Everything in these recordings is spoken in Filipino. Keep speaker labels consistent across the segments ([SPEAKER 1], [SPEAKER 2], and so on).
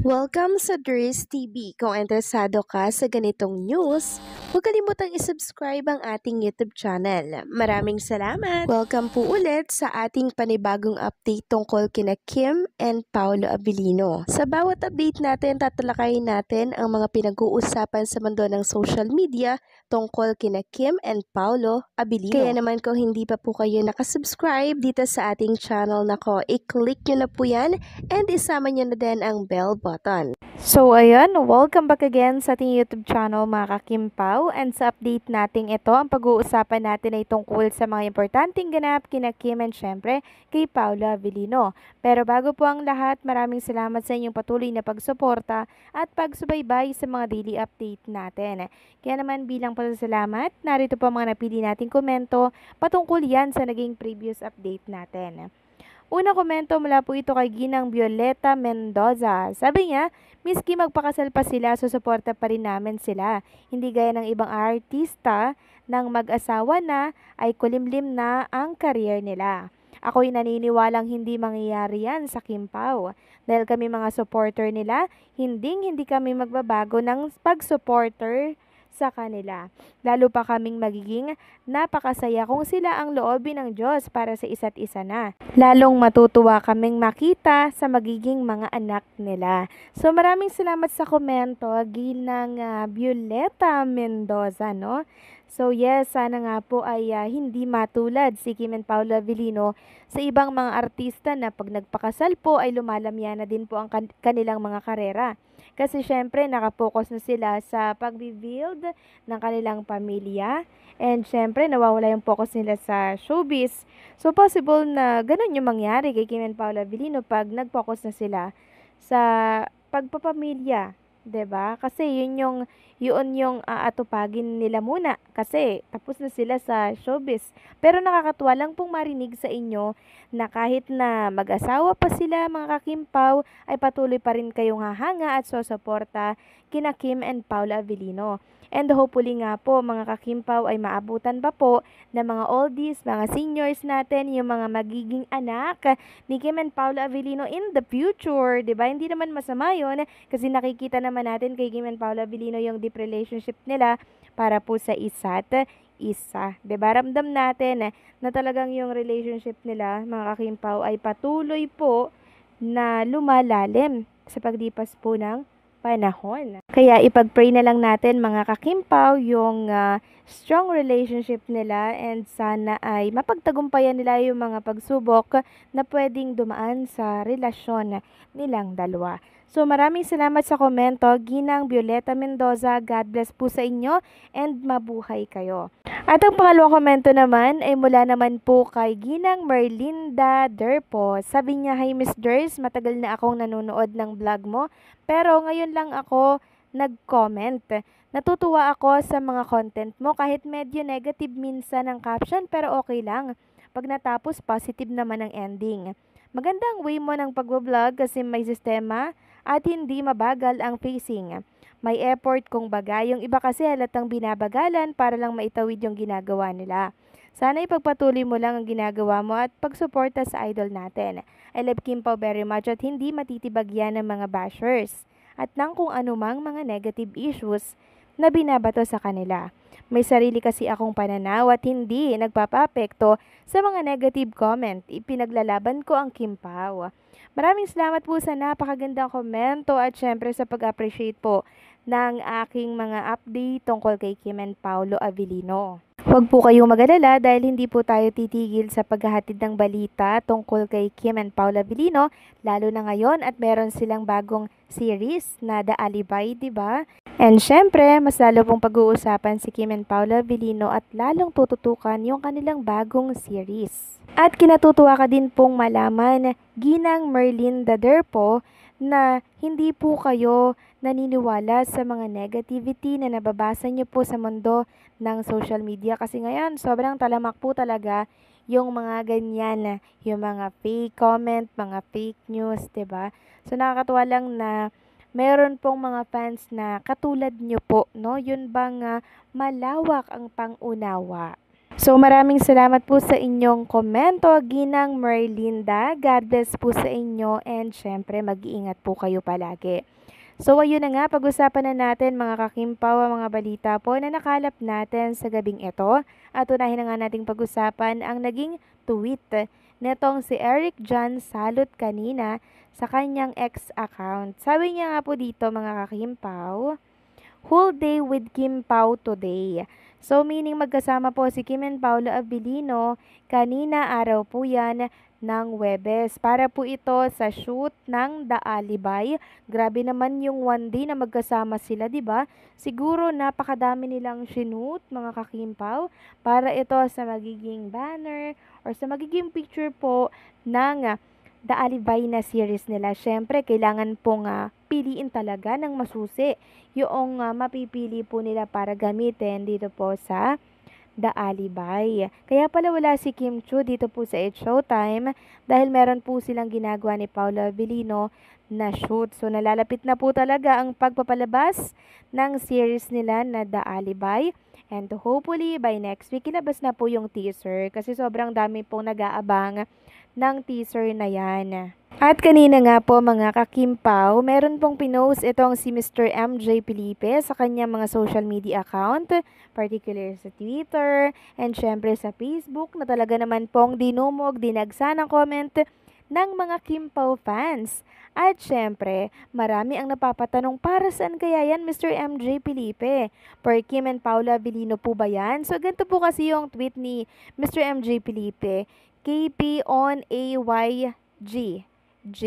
[SPEAKER 1] Welcome sa Dries TV. Kung interesado ka sa ganitong news, huwag kalimutang isubscribe ang ating YouTube channel. Maraming salamat! Welcome po ulit sa ating panibagong update tungkol kina Kim and Paolo Abilino. Sa bawat update natin, tatalakayin natin ang mga pinag-uusapan sa mundo ng social media tungkol kina Kim and Paolo Abilino. Kaya naman kung hindi pa po kayo nakasubscribe dito sa ating channel nako, i-click nyo na po yan and isama nyo na din ang bell button.
[SPEAKER 2] So ayan, welcome back again sa ating YouTube channel mga kakimpaw, and sa update natin ito, ang pag-uusapan natin ay tungkol sa mga importanteng ganap kina Kim and syempre kay Paolo Abilino. Pero bago po ang lahat, maraming salamat sa inyong patuloy na pagsuporta at pagsubaybay sa mga daily update natin. Kaya naman bilang pasasalamat, narito po ang mga napili nating komento patungkol yan sa naging previous update natin. Unang komento mula po ito kay Ginang Violeta Mendoza. Sabi niya, miski magpakasal pa sila, susuporta pa rin namin sila. Hindi gaya ng ibang artista nang mag-asawa na ay kulimlim na ang career nila. Ako'y naniniwalang hindi mangyayari yan sa Kim Pao. Dahil kami mga supporter nila, hindi kami magbabago ng pag-supporter sa kanila. Lalo pa kaming magiging napakasaya kung sila ang loobin ng Diyos para sa isa't isa na. Lalong matutuwa kaming makita sa magiging mga anak nila. So maraming salamat sa komento, Ginang Violeta Mendoza, no? So yes, sana nga po ay hindi matulad si Kim and Paolo Abilino sa ibang mga artista na pag nagpakasal po ay lumalamya na din po ang kanilang mga karera. Kasi syempre nakapokus na sila sa pag-build ng kanilang pamilya, and syempre nawawala yung focus nila sa showbiz. So possible na ganun yung mangyari kay Kim and Paolo Abilino pag nag-focus na sila sa pagpapamilya, 'di ba? Kasi yun yung aatupagin nila muna kasi tapos na sila sa showbiz. Pero nakakatuwa lang pong marinig sa inyo na kahit na mag-asawa pa sila mga kakimpaw, ay patuloy pa rin kayong hahanga at susuporta kina Kim and Paolo Abilino. And hopefully nga po mga kakimpaw ay maabutan pa po ng mga oldies, mga seniors natin, yung mga magiging anak ni Kim and Paolo Abilino in the future, 'di ba? Hindi naman masama 'yon kasi nakikita naman natin kay Kim and Paolo Abilino yung deep relationship nila para po sa isa't isa. 'Di ba? Ramdam natin na talagang yung relationship nila, mga kakimpaw, ay patuloy po na lumalalim sa paglipas po ng panahon. Kaya ipag-pray na lang natin mga kakimpaw yung strong relationship nila, and sana ay mapagtagumpayan nila yung mga pagsubok na pwedeng dumaan sa relasyon nilang dalawa. So maraming salamat sa komento, Ginang Violeta Mendoza. God bless po sa inyo and mabuhay kayo. At ang pangalawang komento naman ay mula naman po kay Ginang Merlinda Derpo. Sabi niya, "Hi Miss Ders, matagal na akong nanonood ng vlog mo, pero ngayon lang ako nag-comment. Natutuwa ako sa mga content mo kahit medyo negative minsan ang caption, pero okay lang. Pag natapos, positive naman ang ending. Magandang way mo ng pag-vlog kasi may sistema at hindi mabagal ang pacing. May effort kung baga. Yung iba kasi halatang binabagalan para lang maitawid yung ginagawa nila. Sana ipagpatuloy mo lang ang ginagawa mo at pagsuporta sa idol natin. I love Kim Pao very much at hindi matitibagyan ng mga bashers at ng kung anumang mga negative issues na binabato sa kanila. May sarili kasi akong pananaw at hindi nagpapapekto sa mga negative comment. Ipinaglalaban ko ang Kim Pao." Maraming salamat po sa napakagandang komento at syempre sa pag-appreciate po ng aking mga update tungkol kay Kim and Paolo Abilino. Huwag po kayong mag-alala dahil hindi po tayo titigil sa paghahatid ng balita tungkol kay Kim and Paolo Abilino, lalo na ngayon at meron silang bagong series na The Alibay, 'di ba? And syempre, mas lalo pong pag-uusapan si Kim and Paolo Abilino at lalong tututukan yung kanilang bagong series. At kinatutuwa ka din pong malaman, Ginang Merlinda Derpo, na hindi po kayo naniniwala sa mga negativity na nababasa nyo po sa mundo ng social media. Kasi ngayon, sobrang talamak po talaga yung mga ganyan, yung mga fake comment, mga fake news, 'di ba? So nakakatuwa lang na meron pong mga fans na katulad nyo po, no? Yun bang malawak ang pangunawa. So maraming salamat po sa inyong komento, Ginang Merlinda. God bless po sa inyo and syempre mag-iingat po kayo palagi. So ayun na nga, pag-usapan na natin mga kakimpaw ang mga balita po na nakalap natin sa gabing ito. At unahin na nga nating pag-usapan ang naging tweet netong si Eric John Salot kanina sa kanyang ex account. Sabi niya nga po dito mga kakimpaw, "Whole day with Kim Pao today." So meaning magkasama po si Kim and Paolo Abilino kanina araw po yan ng Webes. Para po ito sa shoot ng The Alibay. Grabe naman yung one day na magkasama sila, 'di ba? Siguro napakadami nilang shoot mga kakimpaw para ito sa magiging banner or sa magiging picture po ng The Alibay na series nila. Syempre, kailangan pong piliin talaga ng masusi yung mapipili po nila para gamitin dito po sa The Alibay. Kaya pala wala si Kim Chu dito po sa It's Showtime dahil meron po silang ginagawa ni Paolo Abilino na shoot. So nalalapit na po talaga ang pagpapalabas ng series nila na The Alibay. And hopefully by next week ilabas na po yung teaser kasi sobrang dami pong nag-aabang ng teaser na yan. At kanina nga po mga kakimpaw, meron pong pinost itong si Mr. MJ Felipe sa kanyang mga social media account, particular sa Twitter and syempre sa Facebook na talaga naman pong dinumog, dinagsa ng comment ng mga Kimpaw fans. At syempre, marami ang napapatanong para saan kaya yan Mr. MJ Felipe? For Kim and Paula Abilino po ba yan? So ganito po kasi yung tweet ni Mr. MJ Felipe, KP on AYG. G?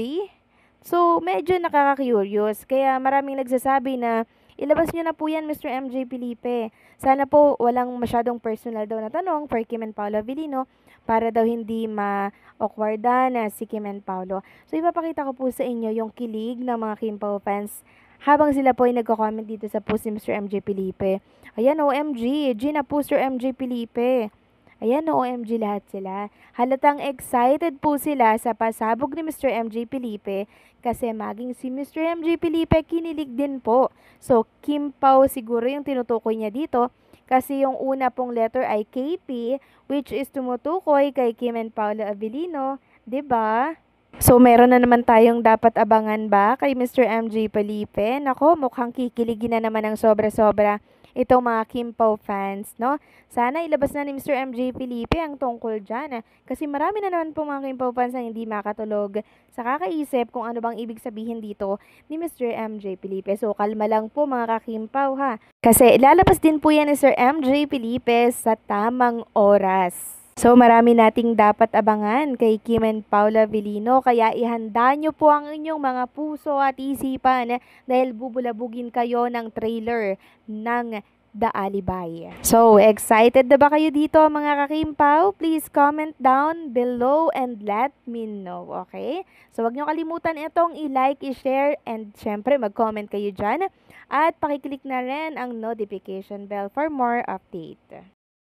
[SPEAKER 2] So, medyo nakaka-curious. Kaya maraming nagsasabi na ilabas nyo na po yan, Mr. MJ Felipe. Sana po walang masyadong personal daw na tanong for Kim and Paolo Abilino para daw hindi ma-awkwardan na si Kim and Paolo. So, ipapakita ko po sa inyo yung kilig ng mga Kim Pao fans habang sila po ay nagko-comment dito sa post ni Mr. MJ Felipe. Ayan, OMG. G na po, Sir MJ Felipe. Ayan, OMG lahat sila. Halatang excited po sila sa pasabog ni Mr. MJ Felipe kasi maging si Mr. MJ Felipe kinilig din po. So, Kim Pao siguro yung tinutukoy niya dito kasi yung una pong letter ay KP which is tumutukoy kay Kim and Paolo Abilino, 'di ba? So, meron na naman tayong dapat abangan ba kay Mr. MJ Felipe? Nako, mukhang kikiligin na naman ng sobra-sobra itong mga Kim Pao fans, no? Sana ilabas na ni Mr. MJ Felipe ang tungkol dyan. Kasi marami na naman po mga Kim Pao fans na hindi makatulog sa kakaisip kung ano bang ibig sabihin dito ni Mr. MJ Felipe. So, kalma lang po mga ka-Kim Pao ha. Kasi lalabas din po yan ni Sir MJ Felipe sa tamang oras. So, marami nating dapat abangan kay Kim and Paula Abilino, kaya ihanda nyo po ang inyong mga puso at isipan dahil bubulabugin kayo ng trailer ng The Alibay. So, excited na ba kayo dito mga kakimpaw? Please comment down below and let me know, okay? So, wag nyo kalimutan itong i-like, i-share, and syempre mag-comment kayo dyan. At pakiclick na rin ang notification bell for more update.